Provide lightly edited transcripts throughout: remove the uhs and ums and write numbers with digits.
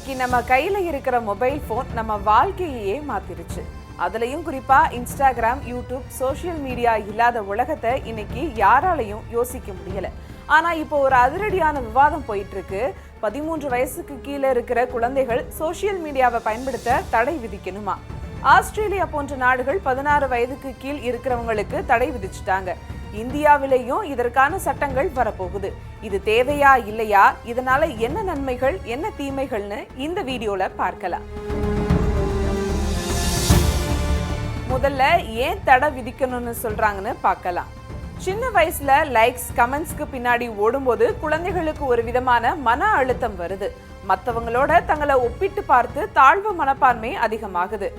இன்னைக்கு நம்ம கையில இருக்கிற மொபைல் போன் நம்ம வாழ்க்கையே மாத்திருச்சு. அதுலயும் குறிப்பா இன்ஸ்டாகிராம், யூடியூப், சோசியல் மீடியா இல்லாத உலகத்தை இன்னைக்கு யாராலையும் யோசிக்க முடியல. ஆனா இப்போ ஒரு அதிரடியான விவாதம் போயிட்டு இருக்கு. 13 வயசுக்கு கீழே இருக்கிற குழந்தைகள் சோசியல் மீடியாவை பயன்படுத்த தடை விதிக்கணுமா? ஆஸ்திரேலியா போன்ற நாடுகள் 16 வயதுக்கு கீழ் இருக்கிறவங்களுக்கு தடை விதிச்சுட்டாங்க. இந்தியாவிலேயும் இதற்கான சட்டங்கள் வரப்போகுது. இது தேவையா இல்லையா, இதனால என்ன நன்மைகள் என்ன தீமைகள்னு இந்த வீடியோல பார்க்கலாம். முதல்ல ஏன் தடை விதிக்கணும்னு சொல்றாங்கன்னு பார்க்கலாம். சின்ன வயசுல லைக்ஸ் கமெண்ட்ஸ்க்கு பின்னாடி ஓடும்போது குழந்தைகளுக்கு ஒரு விதமான மன அழுத்தம் வருது. மற்றவங்களோட தங்களை ஒப்பிட்டு பார்த்து தாழ்வு மனப்பான்மை அதிகமாகுது.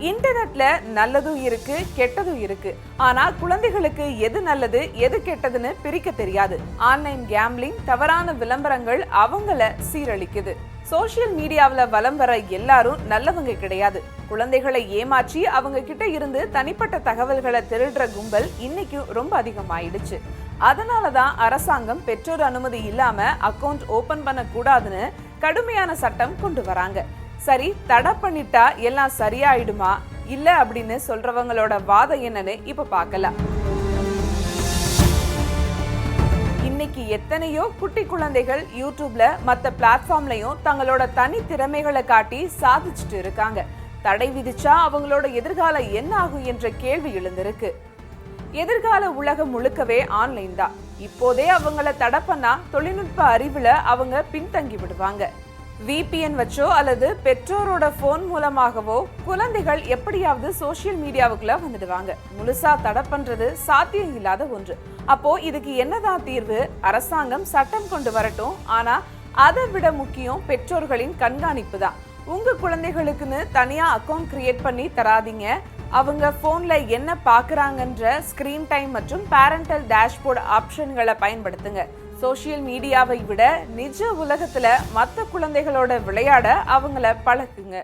இன்டர்நெட்ல நல்லதும் இருக்கு, கெட்டதும் இருக்கு. ஆனா குழந்தைகளுக்கு எது நல்லது எது கெட்டதுன்னு பிரிக்க தெரியாது. ஆன்லைன் கேம்பிளிங், தவறான விளம்பரங்கள் அவங்கள சீரழிக்குது. சோசியல் மீடியாவில் வலம் வர எல்லாரும் நல்லவங்க கிடையாது. குழந்தைகளை ஏமாற்றி அவங்க கிட்ட இருந்து தனிப்பட்ட தகவல்களை திருடுற கும்பல் இன்னைக்கு ரொம்ப அதிகமாயிடுச்சு. அதனாலதான் அரசாங்கம் பெற்றோர் அனுமதி இல்லாம அக்கவுண்ட் ஓபன் பண்ண கூடாதுன்னு கடுமையான சட்டம் கொண்டு வராங்க. சரி, தடை பண்ணிட்டா எல்லாம் சரியாயிடுமா இல்ல அப்படின்னு சொல்றவங்களோட வாதம் என்னன்னு இப்ப பார்க்கலாம். இன்னைக்கு எத்தனையோ குட்டி குழந்தைகள் யூடியூப்ல மத்த பிளாட்ஃபார்ம்லயும் தங்களோட தனி திறமைகளை காட்டி சாதிச்சுட்டு இருக்காங்க. தடை விதிச்சா அவங்களோட எதிர்காலம் என்ன ஆகும் என்ற கேள்வி எழுந்திருக்கு. எதிர்கால உலகம் முழுக்கவே ஆன்லைன் தான். இப்போதே அவங்கள தடை பண்ணா தொழில்நுட்ப அறிவுல அவங்க பின்தங்கி விடுவாங்க. VPN வச்சோ அல்லது பெற்றோரோட போன் மூலமாகவோ குழந்தைகள் எப்படியாவது சோசியல் மீடியாவுக்குள்ள வந்துடுவாங்க. முழுசா தடை பண்றது சாத்தியம் இல்லாத ஒன்று. அப்போ இதுக்கு என்னதான் தீர்வு? அரசாங்கம் சட்டம் கொண்டு வரட்டும். ஆனா அதை விட முக்கியம் பெற்றோர்களின் கண்காணிப்பு தான். உங்க குழந்தைகளுக்குன்னு தனியா அக்கவுண்ட் கிரியேட் பண்ணி தராதீங்க. அவங்க போன்ல என்ன பாக்குறாங்கன்ற ஸ்கிரீன் டைம் மற்றும் பேரண்டல் டேஷ்போர்ட் ஆப்ஷன்களை பயன்படுத்துங்க. சோசியல் மீடியாவை விட நிஜ உலகத்துல மற்ற குழந்தைகளோட விளையாட அவங்கள பழக்குங்க.